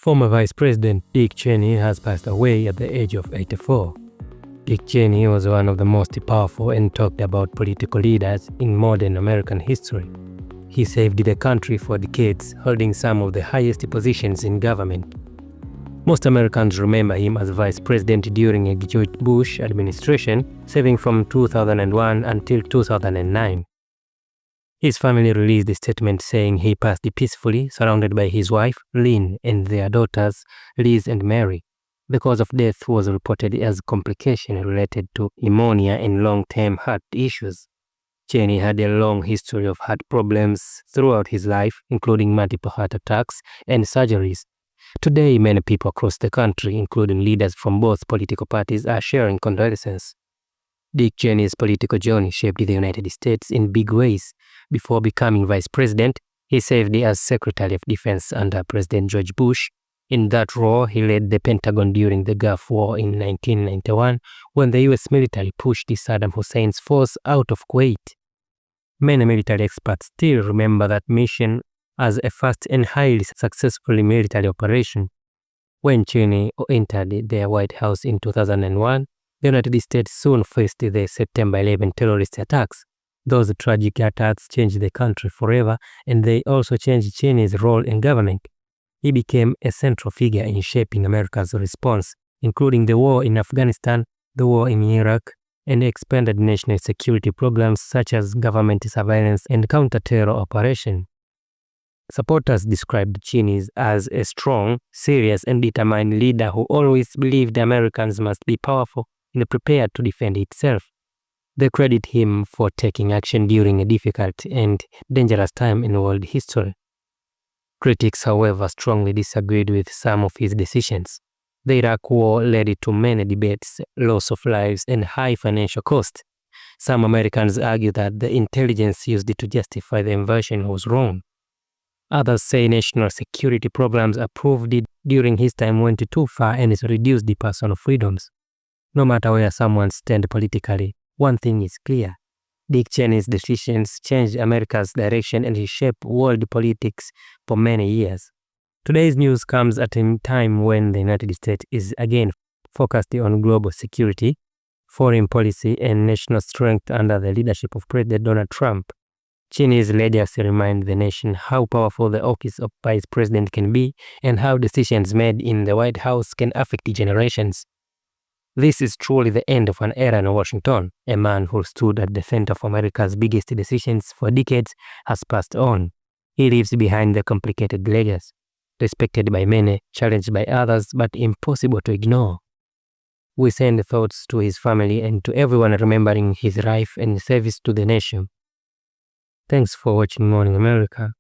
Former Vice President Dick Cheney has passed away at the age of 84. Dick Cheney was one of the most powerful and talked about political leaders in modern American history. He saved the country for decades, holding some of the highest positions in government. Most Americans remember him as vice president during a George Bush administration, serving from 2001 until 2009. His family released a statement saying he passed peacefully, surrounded by his wife, Lynn, and their daughters, Liz and Mary. The cause of death was reported as complication related to pneumonia and long-term heart issues. Cheney had a long history of heart problems throughout his life, including multiple heart attacks and surgeries. Today, many people across the country, including leaders from both political parties, are sharing condolences. Dick Cheney's political journey shaped the United States in big ways. Before becoming vice president, he served as Secretary of Defense under President George Bush. In that role, he led the Pentagon during the Gulf War in 1991, when the US military pushed Saddam Hussein's force out of Kuwait. Many military experts still remember that mission as a fast and highly successful military operation. When Cheney entered the White House in 2001, the United States soon faced the September 11 terrorist attacks. Those tragic attacks changed the country forever, and they also changed Cheney's role in government. He became a central figure in shaping America's response, including the war in Afghanistan, the war in Iraq, and expanded national security programs such as government surveillance and counter-terror operations. Supporters described Cheney as a strong, serious, and determined leader who always believed Americans must be powerful and prepared to defend itself. They credit him for taking action during a difficult and dangerous time in world history. Critics, however, strongly disagreed with some of his decisions. The Iraq War led to many debates, loss of lives, and high financial costs. Some Americans argue that the intelligence used to justify the invasion was wrong. Others say national security programs approved it during his time went too far and reduced the personal freedoms. No matter where someone stands politically, one thing is clear. Dick Cheney's decisions changed America's direction and he shaped world politics for many years. Today's news comes at a time when the United States is again focused on global security, foreign policy, and national strength under the leadership of President Donald Trump. Cheney's legacy reminds the nation how powerful the office of vice president can be and how decisions made in the White House can affect generations. This is truly the end of an era in Washington. A man who stood at the center of America's biggest decisions for decades has passed on. He leaves behind the complicated legacy, respected by many, challenged by others, but impossible to ignore. We send thoughts to his family and to everyone remembering his life and service to the nation. Thanks for watching Morning America.